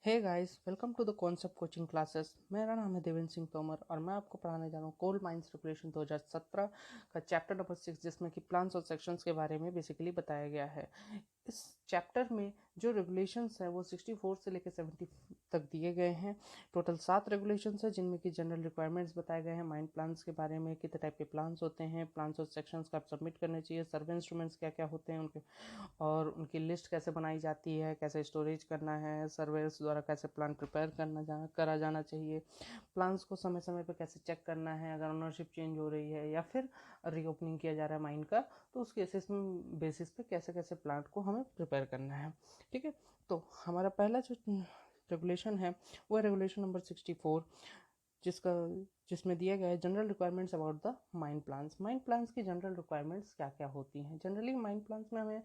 Hey guys, welcome to the concept coaching classes. मेरा नाम है देवेंद्र सिंह तोमर और मैं आपको पढ़ाने जा रहा हूँ कोल माइंस रेगुलेशन 2017 का चैप्टर नंबर 6, जिसमें कि प्लान्स और सेक्शंस के बारे में बेसिकली बताया गया है। इस चैप्टर में जो रेगुलेशंस हैं वो 64 से लेकर 70 तक दिए गए हैं। टोटल 7 रेगुलेशंस हैं, जिनमें कि जनरल रिक्वायरमेंट्स बताए गए हैं, माइंड प्लान्स के बारे में, कितने टाइप के प्लान्स होते हैं, प्लान्स और सेक्शंस कब सबमिट करने चाहिए, सर्वे इंस्ट्रूमेंट्स क्या क्या होते हैं उनके, और उनकी लिस्ट कैसे बनाई जाती है, कैसे स्टोरेज करना है, सर्वेयर्स द्वारा कैसे प्लान प्रिपेयर करा जाना चाहिए, प्लान्स को समय समय पर कैसे चेक करना है, अगर ओनरशिप चेंज हो रही है या फिर रीओपनिंग किया जा रहा है माइन का, तो उस केसेस में बेसिस पे कैसे कैसे प्लान को हमें प्रिपेयर करना है। ठीक है, तो हमारा पहला जो रेगुलेशन है वो है रेगुलेशन नंबर 64, जिसका जिसमें दिया गया है general requirements about the mind plans. Mind plans की जनरल रिक्वायरमेंट्स क्या क्या होती हैं। जनरली माइंड प्लान्स में हमें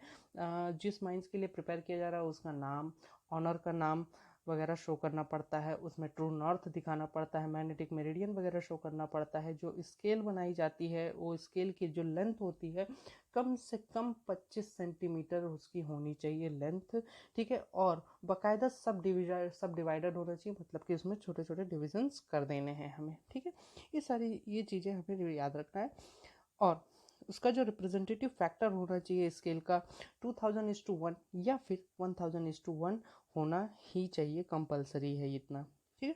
जिस माइंड्स के लिए प्रिपेयर किया जा रहा है उसका नाम, ऑनर का नाम वगैरह शो करना पड़ता है, उसमें ट्रू नॉर्थ दिखाना पड़ता है, मैग्नेटिक मेरिडियन वगैरह शो करना पड़ता है। जो स्केल बनाई जाती है वो स्केल की जो लेंथ होती है कम से कम 25 सेंटीमीटर उसकी होनी चाहिए लेंथ। ठीक है, और बाकायदा सब डिवाइडेड होना चाहिए, मतलब कि उसमें छोटे छोटे डिविजन्स कर देने हैं हमें। ठीक है, ये चीज़ें हमें याद रखना है। और उसका जो रिप्रेजेंटेटिव फैक्टर होना चाहिए स्केल का 2000:1 या फिर 1000:1 होना ही चाहिए, कंपलसरी है इतना। ठीक है,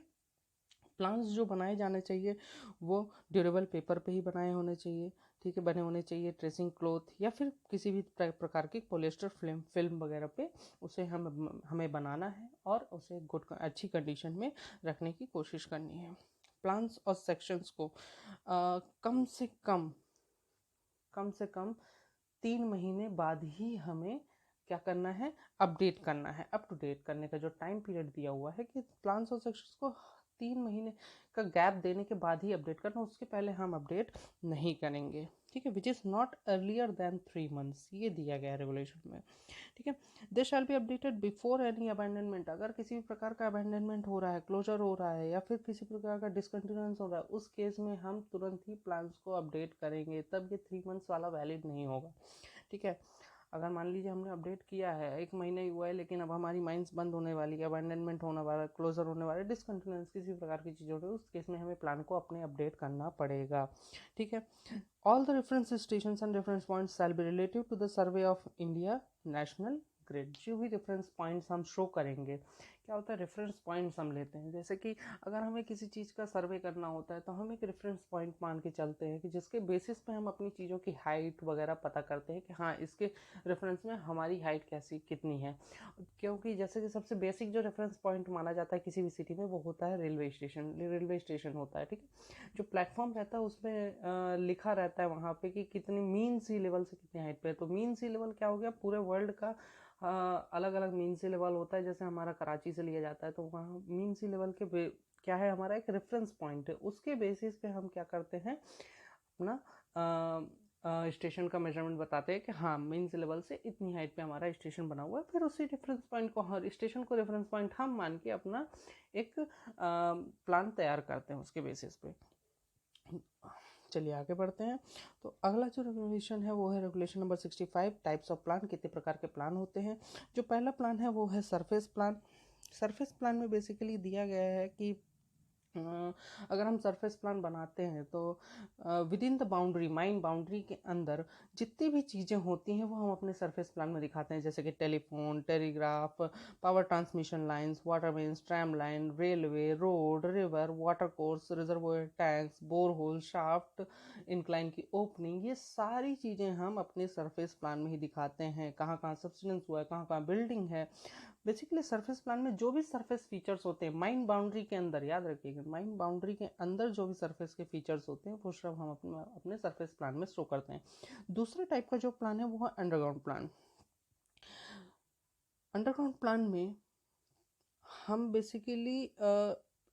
प्लान्स जो बनाए जाने चाहिए वो ड्यूरेबल पेपर पे ही बनाए होने चाहिए। ठीक है, बने होने चाहिए ट्रेसिंग क्लॉथ या फिर किसी भी प्रकार की पॉलिएस्टर फिल्म वगैरह पे उसे हमें बनाना है और उसे अच्छी कंडीशन में रखने की कोशिश करनी है। प्लान्स और सेक्शंस को कम से कम 3 महीने बाद ही हमें क्या करना है, अपडेट करना है। अप टू डेट करने का जो टाइम पीरियड दिया हुआ है कि प्लान्स और सेक्शंस को 3 महीने का गैप देने के बाद ही अपडेट करना, उसके पहले हम अपडेट नहीं करेंगे। ठीक है, which is not earlier than 3 months, ये दिया गया है रेगुलेशन में। ठीक है, they shall be updated before any abandonment. अगर किसी भी प्रकार का अबैंडनमेंट हो रहा है, क्लोजर हो रहा है या फिर किसी प्रकार का डिसकंटिन्यूएंस हो रहा है, उस केस में हम तुरंत ही प्लान्स को अपडेट करेंगे, तब ये 3 मंथ्स वाला वैलिड नहीं होगा। ठीक है, अगर मान लीजिए हमने अपडेट किया है, 1 महीना ही हुआ है, लेकिन अब हमारी माइंस बंद होने वाली है, अबैंडनमेंट होने वाला है, क्लोजर होने वाला है, डिसकंटिन्यूएंस किसी प्रकार की चीज़ हो रही है, उस केस में हमें प्लान को अपने अपडेट करना पड़ेगा। ठीक है, all the reference stations and reference points shall be relative to the survey of India national grid. जो भी रेफरेंस पॉइंट्स हम शो करेंगे, क्या होता है, रेफरेंस पॉइंट्स हम लेते हैं। जैसे कि अगर हमें किसी चीज़ का सर्वे करना होता है तो हम एक रेफरेंस पॉइंट मान के चलते हैं कि जिसके बेसिस पे हम अपनी चीज़ों की हाइट वगैरह पता करते हैं कि हाँ, इसके रेफरेंस में हमारी हाइट कैसी कितनी है। क्योंकि जैसे कि सबसे बेसिक जो रेफरेंस पॉइंट माना जाता है किसी भी सिटी में वो होता है रेलवे स्टेशन होता है। ठीक है, जो प्लेटफॉर्म रहता है उसमें लिखा रहता है वहाँ पे कि कितनी मीन सी लेवल से कितनी हाइट पे है। तो मीन सी लेवल क्या हो गया, पूरे वर्ल्ड का अलग अलग मीन सी लेवल होता है। जैसे हमारा कराची से लिया जाता है तो वहाँ मीन सी लेवल के क्या है, हमारा एक रेफरेंस पॉइंट है, उसके बेसिस पे हम क्या करते हैं, अपना स्टेशन का मेजरमेंट बताते हैं कि हाँ, मीन सी लेवल से इतनी हाइट पे हमारा स्टेशन बना हुआ है। फिर उसी रेफरेंस पॉइंट को, हर स्टेशन को रेफरेंस पॉइंट हम मान के अपना एक प्लान तैयार करते हैं उसके बेसिस पे। चलिए आगे बढ़ते हैं। तो अगला जो रेगुलेशन है वो है regulation number 65, types of plan. कितने प्रकार के प्लान होते हैं। जो पहला प्लान है वो है सरफेस प्लान। सरफेस प्लान में बेसिकली दिया गया है कि अगर हम सरफेस प्लान बनाते हैं तो with in the boundary, mine boundary के अंदर जितनी भी चीज़ें होती हैं वो हम अपने सरफेस प्लान में दिखाते हैं। जैसे कि telephone, telegraph, power transmission lines, water mains, tram line, railway, road, river, water course, reservoir tanks, borehole, shaft, incline की ओपनिंग, ये सारी चीज़ें हम अपने सरफेस प्लान में ही दिखाते हैं। कहाँ कहाँ सब्सटेंस हुआ है, कहाँ कहाँ बिल्डिंग है। बेसिकली सरफेस प्लान में जो भी सरफेस फीचर्स होते हैं माइन बाउंड्री के अंदर, याद रखिएगा, माइन बाउंड्री के अंदर जो भी सरफेस के फीचर्स होते हैं वो सब हम अपने सरफेस प्लान में शो करते हैं। दूसरे टाइप का जो प्लान है वो है अंडरग्राउंड प्लान। अंडरग्राउंड प्लान में हम बेसिकली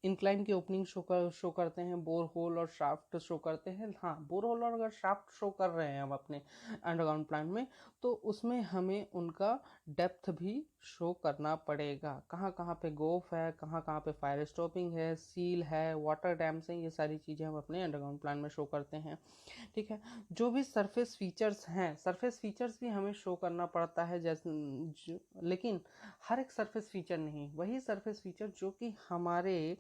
इंक्लाइन की ओपनिंग शो करते हैं, बोर होल और शाफ्ट शो करते हैं। हाँ, बोर होल और अगर शाफ्ट शो कर रहे हैं हम अपने अंडरग्राउंड प्लान में, तो उसमें हमें उनका डेप्थ भी शो करना पड़ेगा। कहाँ कहाँ पे गोफ है, कहाँ कहाँ पे फायर स्टॉपिंग है, सील है, वाटर डैम्स हैं, ये सारी चीज़ें हम अपने अंडरग्राउंड प्लान में शो करते हैं। ठीक है, जो भी सरफेस फीचर्स हैं, सरफेस फीचर्स भी हमें शो करना पड़ता है, जैसे लेकिन हर एक सरफेस फीचर नहीं, वही सरफेस फीचर जो कि हमारे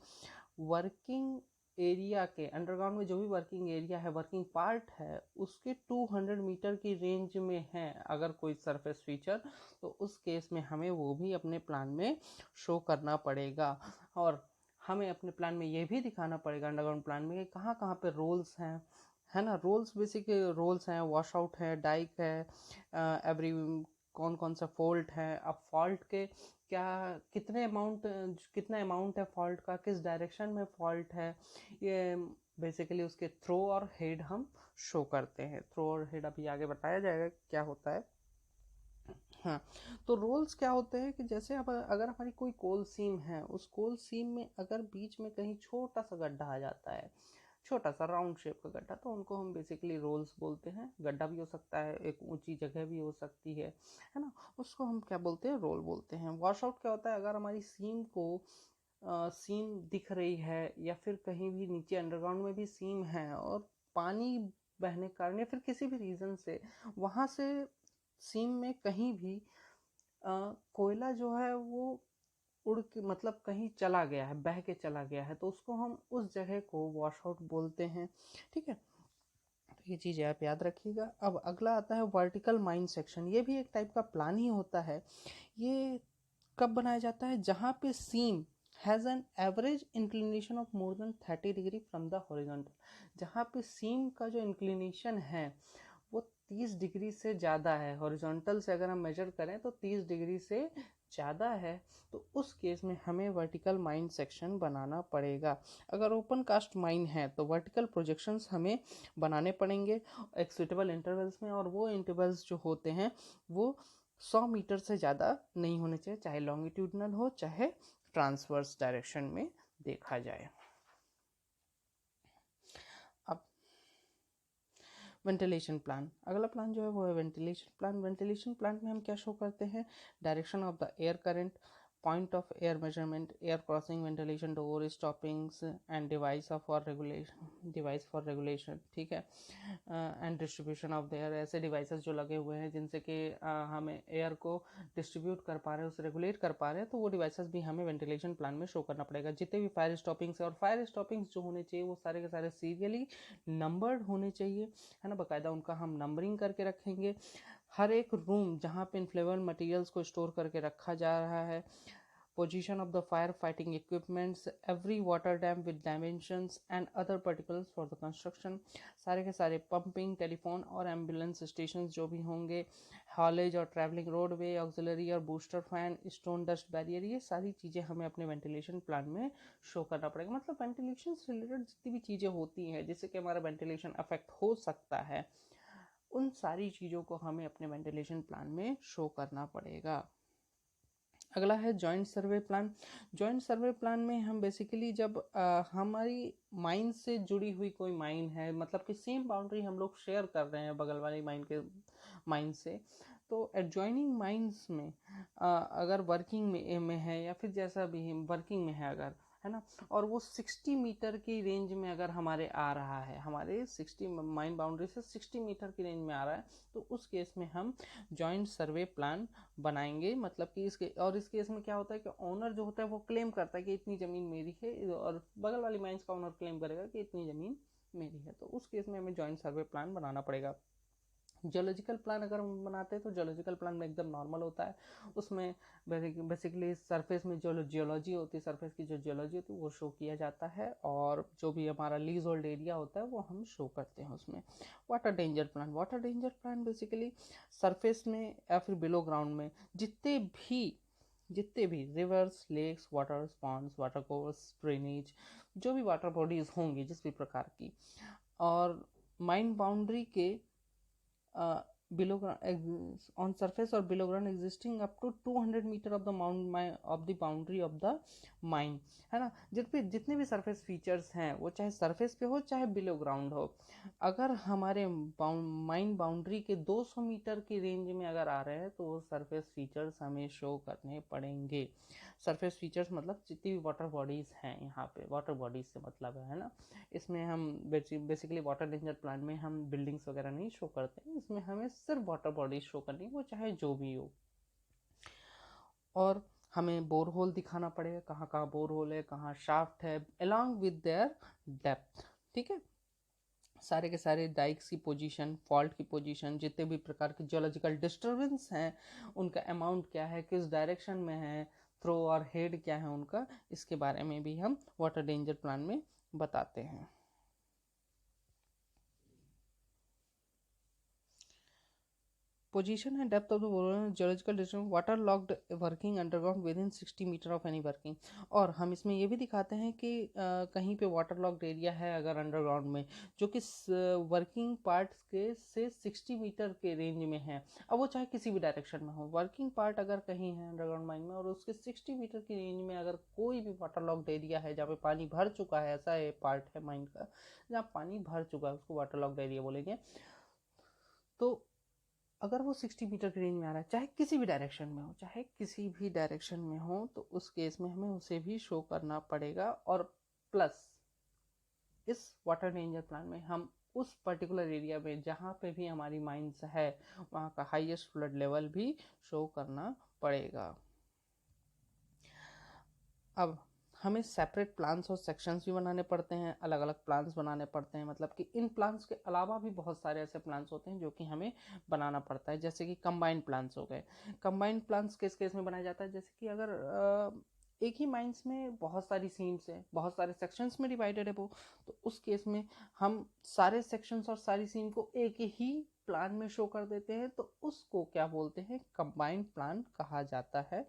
वर्किंग एरिया के अंडरग्राउंड में जो भी वर्किंग एरिया है, वर्किंग पार्ट है, उसके 200 मीटर की रेंज में है अगर कोई सरफेस फीचर, तो उस केस में हमें वो भी अपने प्लान में शो करना पड़ेगा। और हमें अपने प्लान में ये भी दिखाना पड़ेगा अंडरग्राउंड प्लान में कि कहाँ कहाँ पे रोल्स हैं, है ना। रोल्स बेसिक रोल्स हैं, वॉश आउट है, डाइक है, एवरी कौन कौन सा फॉल्ट है। अब फॉल्ट के क्या कितना अमाउंट है फॉल्ट का, किस डायरेक्शन में फॉल्ट है, ये बेसिकली उसके थ्रो और हेड हम शो करते हैं। थ्रो और हेड अभी आगे बताया जाएगा क्या होता है। हाँ, तो रोल्स क्या होते हैं कि जैसे अब अगर हमारी कोई कोल सीम है, उस कोल सीम में अगर बीच में कहीं छोटा सा गड्ढा आ जाता है, छोटा सा राउंड शेप का गड्ढा, तो उनको हम बेसिकली रोल्स बोलते हैं। गड्ढा भी हो सकता है, एक ऊंची जगह भी हो सकती है ना, उसको हम क्या बोलते हैं, रोल बोलते हैं। वॉश आउट क्या होता है, अगर हमारी सीम को सीम दिख रही है या फिर कहीं भी नीचे अंडरग्राउंड में भी सीम है और पानी बहने के कारण या फिर किसी भी रीजन से वहां से सीम में कहीं भी कोयला जो है वो उड़ के मतलब कहीं चला गया है, बह के चला गया है, तो उसको हम उस जगह को वॉश आउट बोलते हैं। ठीक है, तो ये चीज़ आप याद रखिएगा। अब अगला आता है वर्टिकल माइन सेक्शन। ये भी एक टाइप का प्लान ही होता है। ये कब बनाया जाता है, जहाँ पे seam has an average inclination of more than 30 degree from the horizontal. जहाँ पे सीम का जो इंक्लिनेशन है वो 30 डिग्री से ज़्यादा है, हॉरिजॉन्टल से अगर हम मेजर करें तो 30 डिग्री से ज़्यादा है, तो उस केस में हमें वर्टिकल माइन सेक्शन बनाना पड़ेगा। अगर ओपन कास्ट माइन है तो वर्टिकल प्रोजेक्शंस हमें बनाने पड़ेंगे एक सुटेबल इंटरवल्स में, और वो इंटरवल्स जो होते हैं वो 100 मीटर से ज़्यादा नहीं होने चाहिए, चाहे लॉन्गिट्यूडनल हो चाहे ट्रांसवर्स डायरेक्शन में देखा जाए। अब वेंटिलेशन प्लान, अगला प्लान जो है वो है वेंटिलेशन प्लान। वेंटिलेशन प्लान में हम क्या शो करते हैं, direction of the air current, point of air measurement, air crossing, ventilation door, stoppings and device for regulation. ठीक है, and distribution of the air, ऐसे डिवाइसेस जो लगे हुए हैं जिनसे कि हमें एयर को डिस्ट्रीब्यूट कर पा रहे हैं, उसे रेगुलेट कर पा रहे हैं, तो वो डिवाइसेस भी हमें वेंटिलेशन प्लान में शो करना पड़ेगा। जितने भी फायर स्टॉपिंग्स है, और फायर स्टॉपिंग्स जो होने चाहिए वो सारे के सारे सीरियली नंबर्ड होने चाहिए, है ना, बाकायदा उनका हम नंबरिंग करके रखेंगे। हर एक रूम जहाँ पे इन्फ्लेमेबल मटेरियल्स को स्टोर करके रखा जा रहा है, position of the fire fighting equipments, every water dam with dimensions and other particulars for the construction, सारे के सारे पंपिंग, टेलीफोन और एम्बुलेंस स्टेशन जो भी होंगे, हॉलेज और ट्रैवलिंग रोडवे, ऑक्सिलरी और booster fan, stone dust barrier, ये सारी चीज़ें हमें अपने वेंटिलेशन प्लान में शो करना पड़ेगा। मतलब वेंटिलेशन से रिलेटेड जितनी भी चीज़ें होती हैं जिससे कि हमारा वेंटिलेशन अफेक्ट हो सकता है, उन सारी चीज़ों को हमें अपने वेंटिलेशन प्लान में शो करना पड़ेगा। अगला है जॉइंट सर्वे प्लान। जॉइंट सर्वे प्लान में हम बेसिकली जब हमारी माइन से जुड़ी हुई कोई माइन है, मतलब कि सेम बाउंड्री हम लोग शेयर कर रहे हैं बगल वाली माइन से, तो एडजॉइनिंग माइंस में अगर वर्किंग में है या फिर जैसा भी वर्किंग में है अगर, है ना, और वो 60 मीटर की रेंज में अगर हमारे आ रहा है, हमारे 60 माइन बाउंड्री से 60 मीटर की रेंज में आ रहा है, तो उस केस में हम जॉइंट सर्वे प्लान बनाएंगे। मतलब कि इस केस में क्या होता है कि ओनर जो होता है वो क्लेम करता है कि इतनी ज़मीन मेरी है, और बगल वाली माइंस का ओनर क्लेम करेगा कि इतनी ज़मीन मेरी है, तो उस केस में हमें जॉइंट सर्वे प्लान बनाना पड़ेगा। जियोलॉजिकल प्लान अगर हम बनाते हैं तो जियोलॉजिकल प्लान में एकदम नॉर्मल होता है, उसमें बेसिकली सरफेस में जो जियोलॉजी होती है, सरफेस की जो जियोलॉजी होती है वो शो किया जाता है, और जो भी हमारा लीज होल्ड एरिया होता है वो हम शो करते हैं उसमें। Water danger plan basically surface में या फिर बिलो ग्राउंड में जितने भी rivers, lakes, water ponds, water course, drainage, जो भी वाटर बॉडीज होंगी जिस भी प्रकार की, और माइन बाउंड्री के below on surface or below ground existing up to 200 metre of the boundary of the mine, है ना। जितने भी सरफेस फीचर्स हैं वो चाहे सरफेस पे हो चाहे बिलो ग्राउंड हो, अगर हमारे माइन बाउंड्री के 200 मीटर की रेंज में अगर आ रहे हैं तो वो सरफेस फीचर्स हमें शो करने पड़ेंगे। सरफेस फीचर्स मतलब जितनी भी वाटर बॉडीज हैं, यहाँ पे वाटर बॉडीज से मतलब है ना। इसमें हम बेसिकली वाटर डेंजर प्लान में हम बिल्डिंग्स वगैरह नहीं शो करते हैं, इसमें हमें सिर्फ वाटर बॉडीज शो करनी है, वो चाहे जो भी हो। और हमें बोरहोल दिखाना पड़ेगा, कहाँ कहाँ बोरहोल है, कहाँ शाफ्ट है, अलॉन्ग विद देयर डेप्थ। ठीक है, सारे के सारे डाइक्स की पोजीशन, फॉल्ट की पोजीशन, जितने भी प्रकार के जियोलॉजिकल डिस्टर्बेंस हैं उनका अमाउंट क्या है, किस डायरेक्शन में है, थ्रो और हेड क्या है उनका, इसके बारे में भी हम वाटर डेंजर प्लान में बताते हैं। Position and depth of the geological distribution, water logged working underground within 60 metre of any working. और हम इसमें ये भी दिखाते हैं कि कहीं पे वाटर लॉक्ड एरिया है अगर अंडरग्राउंड में, जो कि वर्किंग पार्ट्स के से 60 मीटर के रेंज में है, अब वो चाहे किसी भी डायरेक्शन में हो। वर्किंग पार्ट अगर कहीं है अंडरग्राउंड माइन में और उसके 60 मीटर की रेंज में अगर कोई भी वाटर लॉक्ड एरिया है जहाँ पे पानी भर चुका है, ऐसा है पार्ट है माइन का जहाँ पानी भर चुका है, उसको वाटर लॉक्ड एरिया बोलेंगे। तो अगर वो 60 मीटर की रेंज में आ रहा है, चाहे किसी भी डायरेक्शन में हो, चाहे किसी भी डायरेक्शन में हो, तो उस केस में हमें उसे भी शो करना पड़ेगा। और प्लस इस वाटर डेंजर प्लान में हम उस पर्टिकुलर एरिया में जहाँ पे भी हमारी माइंस है वहाँ का हाईएस्ट फ्लड लेवल भी शो करना पड़ेगा। अब हमें सेपरेट प्लान्स और सेक्शंस भी बनाने पड़ते हैं, अलग अलग प्लान्स बनाने पड़ते हैं, मतलब कि इन प्लान्स के अलावा भी बहुत सारे ऐसे प्लान्स होते हैं जो कि हमें बनाना पड़ता है, जैसे कि कंबाइंड प्लान्स हो गए। कंबाइंड प्लान्स किस केस में बनाया जाता है, जैसे कि अगर एक ही माइंस में बहुत सारी सीम्स है, बहुत सारे सेक्शंस में डिवाइडेड है वो, तो उस केस में हम सारे सेक्शंस और सारी सीम को एक ही प्लान में शो कर देते हैं, तो उसको क्या बोलते हैं, कंबाइंड प्लान कहा जाता है।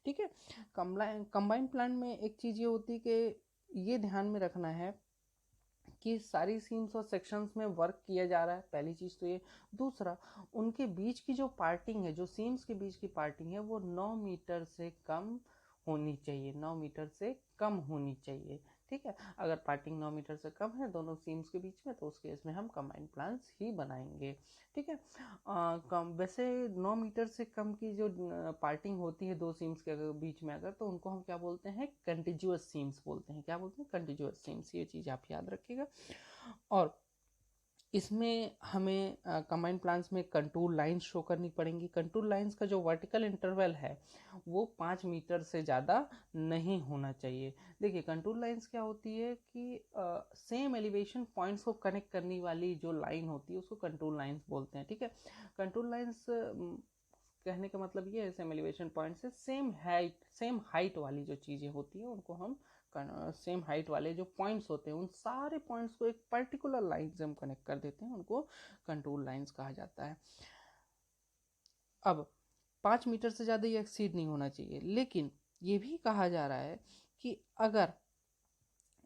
ठीक है, कंबाइंड प्लान में एक चीज़ ये होती है कि ये ध्यान में रखना है कि सारी सीम्स और सेक्शंस में वर्क किया जा रहा है, पहली चीज़ तो ये। दूसरा, उनके बीच की जो पार्टिंग है, जो सीम्स के बीच की पार्टिंग है, वो 9 मीटर से कम होनी चाहिए, 9 मीटर से कम होनी चाहिए। ठीक है, अगर पार्टिंग 9 मीटर से कम है दोनों सीम्स के बीच में, तो उस केस में हम कंबाइंड प्लान्स ही बनाएंगे। ठीक है, वैसे 9 मीटर से कम की जो पार्टिंग होती है दो सीम्स के बीच में अगर, तो उनको हम क्या बोलते हैं, कंटिजुअस सीम्स बोलते हैं। क्या बोलते हैं, कंटिजुअस सीम्स, ये चीज़ आप याद रखिएगा। और इसमें हमें कंबाइंड प्लान्स में कंटूर लाइंस शो करनी पड़ेंगी। कंटूर लाइंस का जो वर्टिकल इंटरवल है वो 5 मीटर से ज़्यादा नहीं होना चाहिए। देखिए, कंटूर लाइंस क्या होती है कि सेम एलिवेशन पॉइंट्स को कनेक्ट करने वाली जो लाइन होती है उसको कंटूर लाइंस बोलते हैं। ठीक है, कंटूर लाइंस कहने का मतलब ये है, सेम एलिवेशन पॉइंट से सेम हाइट वाली जो चीज़ें होती हैं उनको हम सेम हाइट वाले जो पॉइंट्स होते हैं उन सारे पॉइंट्स को एक पर्टिकुलर लाइन से हम कनेक्ट कर देते हैं, उनको कंटूर लाइंस कहा जाता है। अब 5 मीटर से ज़्यादा ये एक्सीड नहीं होना चाहिए, लेकिन ये भी कहा जा रहा है कि अगर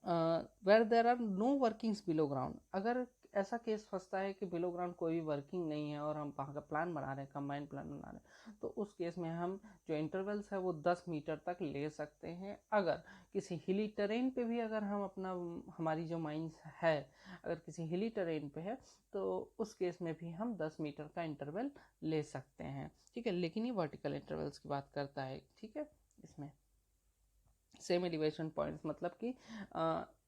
where there are no workings below ground, अगर ऐसा केस फंसता है कि बिलो ग्राउंड कोई भी वर्किंग नहीं है और हम वहाँ का प्लान बना रहे हैं, कंबाइंड प्लान बना रहे हैं, तो उस केस में हम जो इंटरवल्स है वो 10 मीटर तक ले सकते हैं। अगर किसी हिली टेरेन पे भी अगर हम हमारी जो माइंस है अगर किसी हिली टेरेन पे है, तो उस केस में भी हम 10 मीटर का इंटरवल ले सकते हैं। ठीक है, लेकिन ये वर्टिकल इंटरवल्स की बात करता है। ठीक है, इसमें सेम एलिवेशन पॉइंट्स मतलब कि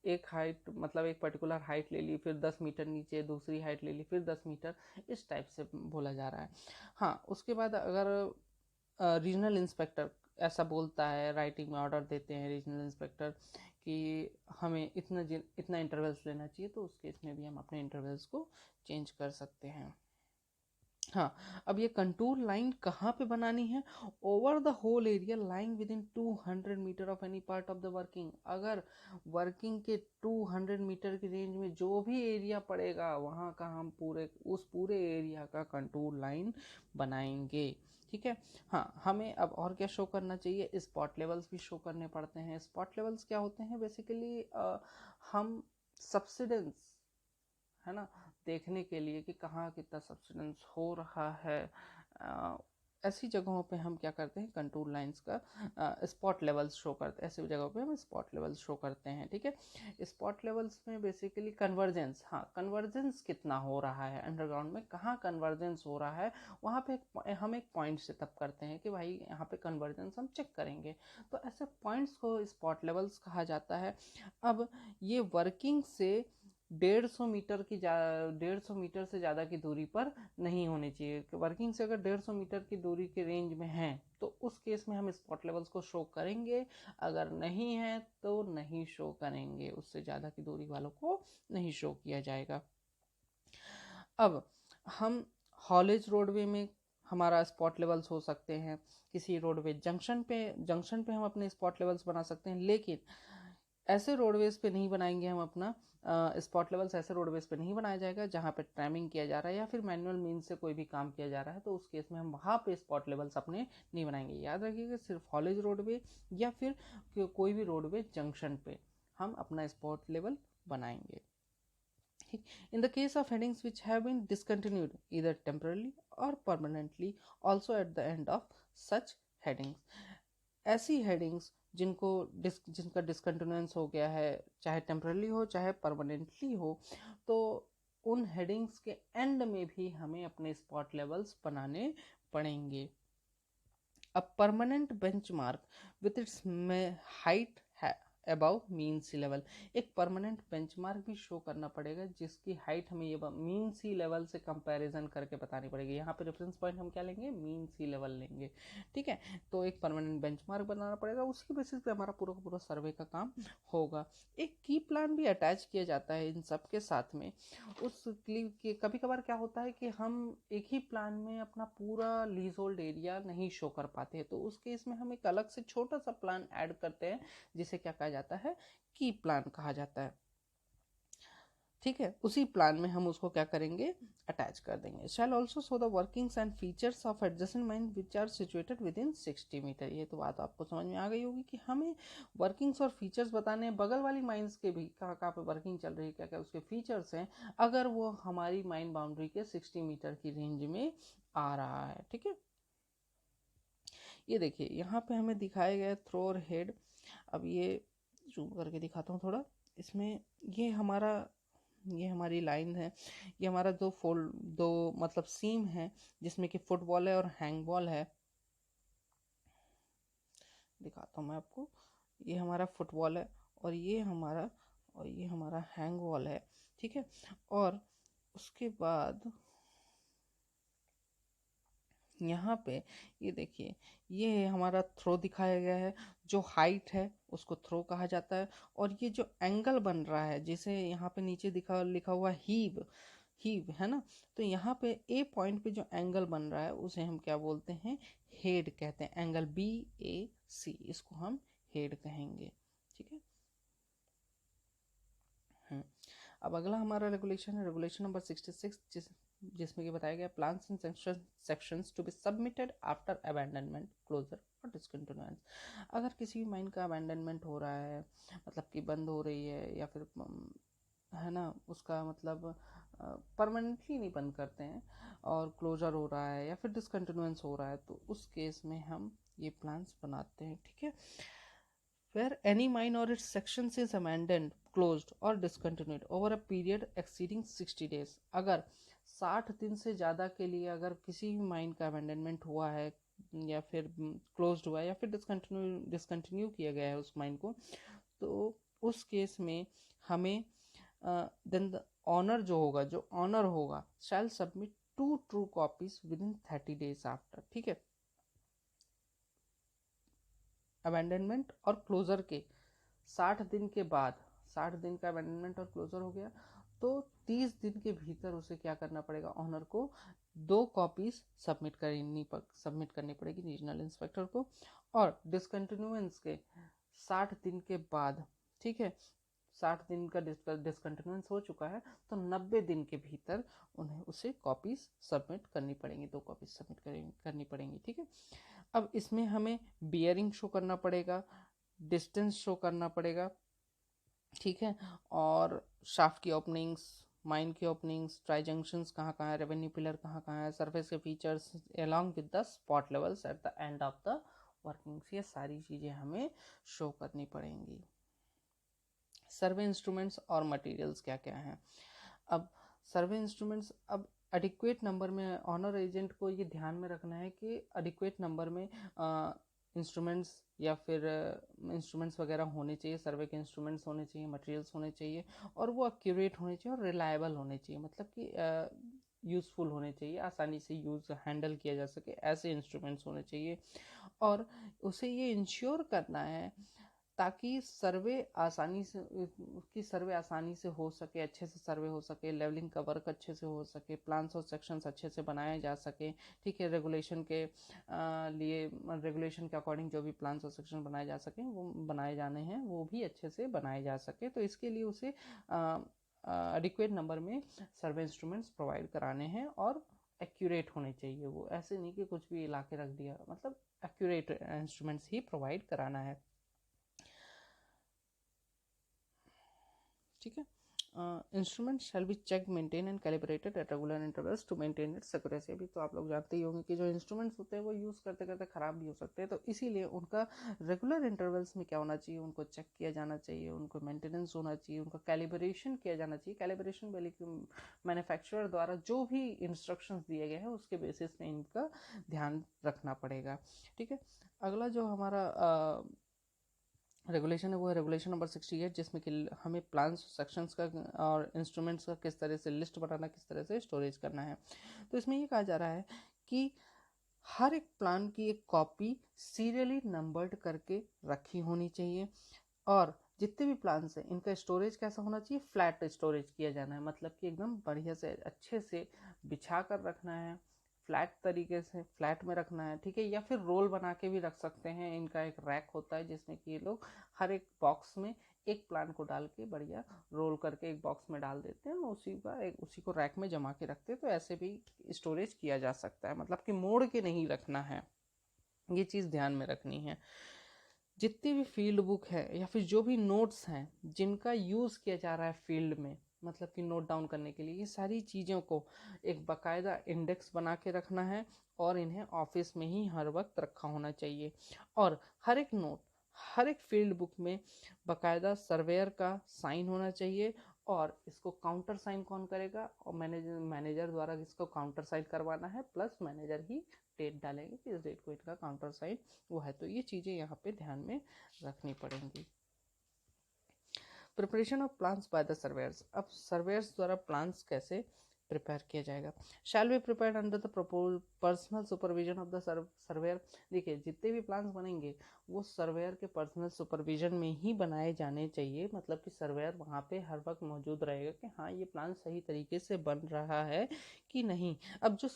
एक हाइट, मतलब एक पर्टिकुलर हाइट ले ली, फिर 10 मीटर नीचे दूसरी हाइट ले ली, फिर 10 मीटर, इस टाइप से बोला जा रहा है। हाँ, उसके बाद अगर रीजनल इंस्पेक्टर ऐसा बोलता है, राइटिंग में ऑर्डर देते हैं रीजनल इंस्पेक्टर कि हमें इतना इंटरवल्स लेना चाहिए, तो उस केस में भी हम अपने इंटरवल्स को चेंज कर सकते हैं। हाँ, अब ये कंटूर लाइन कहाँ पे बनानी है, over the whole area lying within 200 metre of any part of the working. अगर वर्किंग के 200 मीटर की रेंज में जो भी एरिया पड़ेगा वहाँ का हम उस पूरे एरिया का कंटूर लाइन बनाएंगे। ठीक है, हाँ, हमें अब और क्या शो करना चाहिए, स्पॉट लेवल्स भी शो करने पड़ते हैं। स्पॉट लेवल्स क्या होते हैं, बेसिकली हम सब्सिडेंस, है ना, देखने के लिए कि कहाँ कितना सब्सिडेंस हो रहा है, ऐसी जगहों पे हम क्या करते हैं, कंटूर लाइंस का स्पॉट लेवल्स शो करते हैं। ऐसी जगहों पे हम स्पॉट लेवल्स शो करते हैं। ठीक है, स्पॉट लेवल्स में बेसिकली कन्वर्जेंस, हाँ कन्वर्जेंस कितना हो रहा है अंडरग्राउंड में, कहाँ कन्वर्जेंस हो रहा है, वहाँ पे हम एक पॉइंट सेटअप करते हैं कि भाई यहाँ पे कन्वर्जेंस हम चेक करेंगे। तो ऐसे पॉइंट्स को स्पॉट लेवल्स कहा जाता है। अब ये वर्किंग से 150 मीटर की 150 मीटर से ज़्यादा की दूरी पर नहीं होनी चाहिए। वर्किंग से अगर 150 मीटर की दूरी के रेंज में है तो उस केस में हम स्पॉट लेवल्स को शो करेंगे, अगर नहीं है तो नहीं शो करेंगे, उससे ज़्यादा की दूरी वालों को नहीं शो किया जाएगा। अब हम हॉलेज रोडवे में हमारा स्पॉट लेवल्स हो सकते हैं, किसी रोडवे जंक्शन पे हम अपने स्पॉट लेवल्स बना सकते हैं, लेकिन ऐसे रोडवेज पे नहीं बनाएंगे हम अपना स्पॉट लेवल्स। ऐसे रोडवेज पे नहीं बनाया जाएगा जहाँ पे ट्रैमिंग किया जा रहा है या फिर मैनुअल मीन से कोई भी काम किया जा रहा है, तो उस केस में हम वहाँ पे स्पॉट लेवल्स अपने नहीं बनाएंगे। याद रखिएगा, सिर्फ हॉलेज रोडवे या फिर कोई भी रोडवे जंक्शन पे हम अपना स्पॉट लेवल बनाएंगे। In the case of headings which have been discontinued either temporarily or permanently, also at the end of such headings, ऐसी हेडिंग्स जिनका डिसकंटिन्यूएंस हो गया है, चाहे टेम्परली हो चाहे परमानेंटली हो, तो उन हेडिंग्स के एंड में भी हमें अपने स्पॉट लेवल्स बनाने पड़ेंगे। अब permanent benchmark with its height above mean sea level, एक परमानेंट बेंचमार्क भी शो करना पड़ेगा जिसकी हाइट हमें ये मीन सी लेवल से कंपैरिजन करके बतानी पड़ेगी। यहाँ पे रेफरेंस पॉइंट हम क्या लेंगे, मीन सी लेवल लेंगे। ठीक है, तो एक परमानेंट बेंचमार्क बनाना पड़ेगा, उसकी बेसिस पे हमारा पूरा का पूरा सर्वे का काम होगा। एक की प्लान भी अटैच किया जाता है इन सब के साथ में। उस कभी कभार क्या होता है कि हम एक ही प्लान में अपना पूरा लीज होल्ड एरिया नहीं शो कर पाते हैं, तो उस केस में हम एक अलग से छोटा सा प्लान ऐड करते हैं जिसे क्या कहा जाता है, की प्लान कहा जाता है। ठीक है, उसी प्लान में हम उसको क्या करेंगे, अटैच कर देंगे। Shall also show the workings and features of adjacent mine which are situated within 60 metre. ये तो बात आपको समझ में आ गई होगी कि हमें वर्किंग्स और फीचर्स बताने हैं, बगल वाली माइंस के भी कहाँ कहाँ पे वर्किंग चल रही है, क्या क्या उसके फीचर्स हैं, अगर वो हमारी माइन बाउंड्री के 60 मीटर की रेंज में आ रहा है। ठीक है, ये देखिए यहाँ पे हमें दिखाया गया थ्रो और हेड। अब ये जूम करके दिखाता हूँ थोड़ा, इसमें ये हमारी लाइन है, ये हमारा दो मतलब सीम है जिसमें कि फुटबॉल है और हैंगबॉल है। दिखाता हूँ मैं आपको, ये हमारा फुटबॉल है और ये हमारा हैंगबॉल है। ठीक है, और उसके बाद यहाँ पे ये देखिए, ये हमारा थ्रो दिखाया गया है, जो हाइट है उसको थ्रो कहा जाता है, और ये जो एंगल बन रहा है जिसे यहाँ पे नीचे लिखा हुआ हीव है ना, तो यहाँ पे ए पॉइंट पे जो एंगल बन रहा है उसे हम क्या बोलते हैं, हेड कहते हैं। एंगल BAC, इसको हम हेड कहेंगे। ठीक है, अब अगला हमारा रेगुलेशन है, रेगुलेशन नंबर 66, जिसमें कि बताया गया plans and sections to be submitted after abandonment, closure और डिसकंटिन्यूएंस। अगर किसी भी माइन का अबैंडनमेंट हो रहा है, मतलब कि बंद हो रही है, या फिर है ना, उसका मतलब परमानेंटली नहीं बंद करते हैं, और क्लोजर हो रहा है या फिर डिसकंटिन्यूएंस हो रहा है, तो उस केस में हम ये प्लान्स बनाते हैं। ठीक है, where any mine or its sections is abandoned, closed or discontinued over a period exceeding 60 days। अगर 60 दिन से ज़्यादा के लिए अगर किसी भी माइन का अबैंडनमेंट हुआ है या फिर क्लोज्ड हुआ है या फिर डिसकंटिन्यू किया गया है उस माइन को, तो उस केस में हमें देन द ऑनर जो ऑनर होगा shall submit 2 true copies within 30 days after. ठीक है, अबैंडनमेंट और क्लोजर के 60 दिन के बाद, 60 दिन का अबैंडनमेंट और क्लोजर हो गया, तो 30 दिन के भीतर उसे क्या करना पड़ेगा, ऑनर को 2 कॉपीज सबमिट करनी पड़ेगी रीजनल इंस्पेक्टर को। और डिसकंटिन्यूएंस के 60 दिन के बाद, ठीक है, 60 दिन का डिसकंटिन्यूएंस हो चुका है तो 90 दिन के भीतर उन्हें उसे कॉपीज सबमिट करनी पड़ेंगी, 2 कॉपीज सबमिट करनी पड़ेंगी। ठीक है, अब इसमें हमें बियरिंग शो करना पड़ेगा, डिस्टेंस शो करना पड़ेगा। ठीक है, और शाफ्ट की ओपनिंग्स, माइन की ओपनिंग्स, ट्राई जंक्शंस कहाँ कहाँ है, रेवेन्यू पिलर कहाँ कहाँ है, सरफेस के features along with the spot levels at the end of the workings, ये सारी चीज़ें हमें शो करनी पड़ेंगी। सर्वे इंस्ट्रूमेंट्स और मटेरियल्स क्या क्या हैं। अब सर्वे इंस्ट्रूमेंट्स, अब एडिक्वेट नंबर में ऑनर एजेंट को ये ध्यान में रखना है कि एडिक्वेट नंबर में इंस्ट्रूमेंट्स या फिर इंस्ट्रूमेंट्स वगैरह होने चाहिए, सर्वे के इंस्ट्रूमेंट्स होने चाहिए, मटेरियल्स होने चाहिए, और वो एक्यूरेट होने चाहिए और रिलायबल होने चाहिए, मतलब कि यूज़फुल होने चाहिए, आसानी से यूज़ हैंडल किया जा सके, ऐसे इंस्ट्रूमेंट्स होने चाहिए। और उसे ये इंश्योर करना है ताकि सर्वे आसानी से उसकी सर्वे आसानी से हो सके, अच्छे से सर्वे हो सके, लेवलिंग का वर्क अच्छे से हो सके, प्लान्स और सेक्शंस अच्छे से बनाए जा सके। ठीक है, रेगुलेशन के लिए रेगुलेशन के अकॉर्डिंग जो भी प्लान्स और सेक्शन बनाए जा सके, वो बनाए जाने हैं, वो भी अच्छे से बनाए जा सके। तो इसके लिए उसे एडिक्वेट नंबर में सर्वे इंस्ट्रूमेंट्स प्रोवाइड कराने हैं और एक्यूरेट होने चाहिए। वो ऐसे नहीं कि कुछ भी ला के रख दिया, मतलब एक्यूरेट इंस्ट्रूमेंट्स ही प्रोवाइड कराना है। ठीक है, instrument shall be check, maintain and calibrated at regular intervals to maintain its accuracy. अभी तो आप लोग जानते ही होंगे कि जो इंस्ट्रूमेंट्स होते हैं वो यूज़ करते करते ख़राब भी हो सकते हैं, तो इसीलिए उनका रेगुलर इंटरवल्स में क्या होना चाहिए, उनको चेक किया जाना चाहिए, उनको मेंटेनेंस होना चाहिए, उनका कैलिब्रेशन किया जाना चाहिए। कैलिब्रेशन बल्कि मैन्युफैक्चरर द्वारा जो भी इंस्ट्रक्शंस दिए गए हैं उसके बेसिस पे इनका ध्यान रखना पड़ेगा। ठीक है, अगला जो हमारा रेगुलेशन है वो है रेगुलेशन नंबर 68, जिसमें कि हमें प्लान्स सेक्शंस का और इंस्ट्रूमेंट्स का किस तरह से लिस्ट बनाना, किस तरह से स्टोरेज करना है। तो इसमें ये कहा जा रहा है कि हर एक प्लान की एक कॉपी सीरियली नंबर्ड करके रखी होनी चाहिए, और जितने भी प्लान्स हैं इनका स्टोरेज कैसा होना चाहिए, फ्लैट स्टोरेज किया जाना है, मतलब कि एकदम बढ़िया से अच्छे से बिछा कर रखना है, फ्लैट तरीके से फ्लैट में रखना है। ठीक है, या फिर रोल बना के भी रख सकते हैं। इनका एक रैक होता है जिसमें कि ये लोग हर एक बॉक्स में एक प्लान को डाल के बढ़िया रोल करके एक बॉक्स में डाल देते हैं, उसी को रैक में जमा के रखते हैं। तो ऐसे भी स्टोरेज किया जा सकता है, मतलब कि मोड़ के नहीं रखना है, ये चीज़ ध्यान में रखनी है। जितनी भी फील्ड बुक है या फिर जो भी नोट्स हैं जिनका यूज़ किया जा रहा है फील्ड में, मतलब कि नोट डाउन करने के लिए, ये सारी चीज़ों को एक बाकायदा इंडेक्स बना के रखना है और इन्हें ऑफिस में ही हर वक्त रखा होना चाहिए। और हर एक नोट, हर एक फील्ड बुक में बाकायदा सर्वेयर का साइन होना चाहिए, और इसको काउंटर साइन कौन करेगा, और मैनेजर द्वारा इसको काउंटर साइन करवाना है, प्लस मैनेजर ही डेट डालेंगे कि इस डेट को इनका काउंटर साइन वो है। तो ये चीज़ें यहाँ पे ध्यान में रखनी पड़ेंगी। Preparation of plans by the surveyor's, अब सर्वेयर्स द्वारा प्लान्स कैसे प्रिपेयर किया जाएगा। Shall be prepared under the personal supervision of the surveyor. देखिए, जितने भी प्लान्स बनेंगे वो सर्वेयर के पर्सनल सुपरविजन में ही बनाए जाने चाहिए, मतलब कि सर्वेयर वहाँ पे हर वक्त मौजूद रहेगा कि हाँ ये प्लान सही तरीके से बन रहा है कि नहीं। अब जो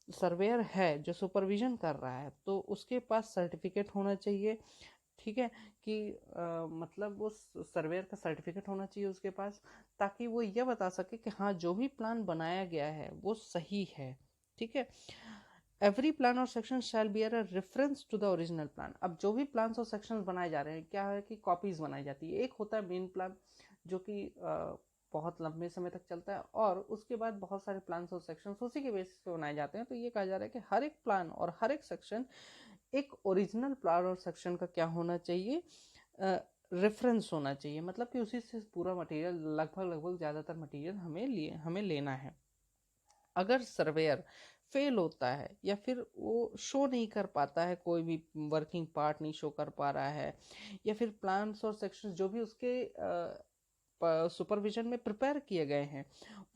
सर्वेयर है जो सुपरविजन कर रहा है, तो उसके पास सर्टिफिकेट होना चाहिए। ठीक है, कि मतलब वो सर्वेयर का सर्टिफिकेट होना चाहिए उसके पास, ताकि वो ये बता सके कि हाँ जो भी प्लान बनाया गया है वो सही है। ठीक है, एवरी प्लान और section shall be a reference to the original plan. अब जो भी प्लान और सेक्शन बनाए जा रहे हैं, क्या है कि कॉपीज बनाई जाती है। एक होता है मेन प्लान जो कि बहुत लंबे समय तक चलता है, और उसके बाद बहुत सारे प्लान और सेक्शन उसी के बेसिस पे बनाए जाते हैं। तो ये कहा जा रहा है कि हर एक प्लान और हर एक सेक्शन एक ओरिजिनल प्लान और सेक्शन का क्या होना चाहिए, रेफरेंस होना चाहिए, मतलब कि उसी से पूरा मटेरियल, लगभग ज़्यादातर मटेरियल हमें लेना है। अगर सर्वेयर फेल होता है या फिर वो शो नहीं कर पाता है, कोई भी वर्किंग पार्ट नहीं शो कर पा रहा है, या फिर प्लान्स और सेक्शंस जो भी उसके सुपरविजन में प्रिपेयर किए गए हैं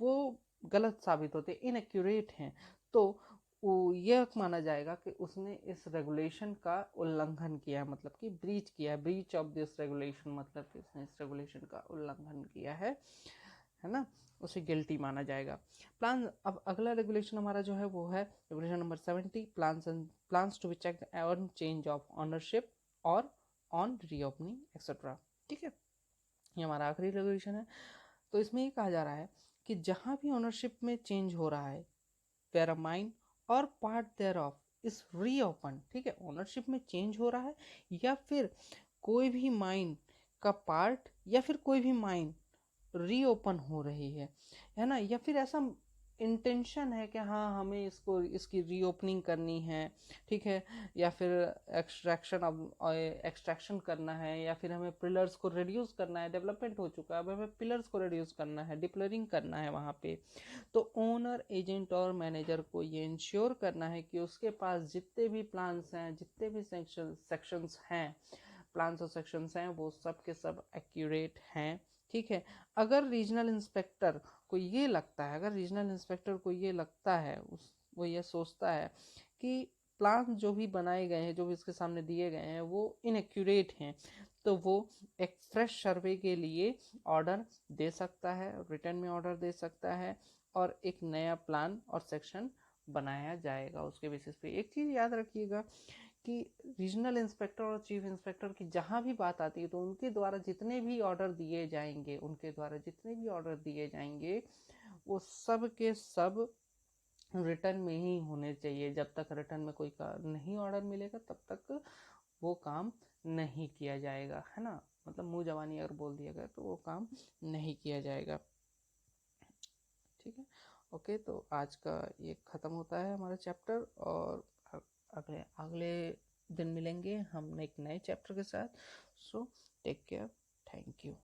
वो गलत साबित होते, इनएक्यूरेट हैं, तो वो यह माना जाएगा कि उसने इस रेगुलेशन का उल्लंघन किया, मतलब कि ब्रीच किया, ब्रीच ऑफ दिस रेगुलेशन, मतलब कि उसने इस रेगुलेशन का उल्लंघन किया है ना, उसे गिल्टी माना जाएगा। प्लान, अब अगला रेगुलेशन हमारा जो है वो है regulation number 70, plans to be checked on change of ownership और ऑन रीओपनिंग एक्सेट्रा। ठीक है, ये हमारा आखिरी रेगुलेशन है। तो इसमें ये कहा जा रहा है कि जहाँ भी ओनरशिप में चेंज हो रहा है, वेयर अ माइन और part thereof is reopen. ठीक है, ओनरशिप में चेंज हो रहा है या फिर कोई भी माइन का पार्ट या फिर कोई भी माइन रीओपन हो रही है ना, या फिर ऐसा इंटेंशन है कि हाँ हमें इसकी रीओपनिंग करनी है, ठीक है, या फिर एक्सट्रैक्शन करना है, या फिर हमें पिलर्स को रिड्यूस करना है, डेवलपमेंट हो चुका है, अब हमें पिलर्स को रिड्यूस करना है, डिप्लरिंग करना है वहाँ पे। तो ओनर, एजेंट और मैनेजर को ये इंश्योर करना है कि उसके पास जितने भी प्लान्स हैं, जितने भी सेक्शंस हैं, प्लान्स और सेक्शंस हैं, वो सब के सब एक्यूरेट हैं, ठीक है। अगर रीजनल इंस्पेक्टर को ये लगता है, वो ये सोचता है कि प्लान जो भी बनाए गए हैं, जो भी इसके सामने दिए गए हैं, वो इनएक्यूरेट हैं, तो वो एक फ्रेश सर्वे के लिए ऑर्डर दे सकता है, रिटर्न में ऑर्डर दे सकता है, और एक नया प्लान और सेक्शन बनाया जाएगा उसके बेसिस पे। एक चीज़ याद रखिएगा कि रीजनल इंस्पेक्टर और चीफ इंस्पेक्टर की जहाँ भी बात आती है, तो उनके द्वारा जितने भी ऑर्डर दिए जाएंगे वो सब के सब रिटर्न में ही होने चाहिए। जब तक रिटर्न में कोई का नहीं ऑर्डर मिलेगा, तब तक वो काम नहीं किया जाएगा, है ना। मतलब मुंह जबानी अगर बोल दिया गया तो वो काम नहीं किया जाएगा, ठीक है। ओके, तो आज का ये ख़त्म होता है हमारा चैप्टर, और अगले अगले दिन मिलेंगे हम एक नए चैप्टर के साथ। So take care, thank you.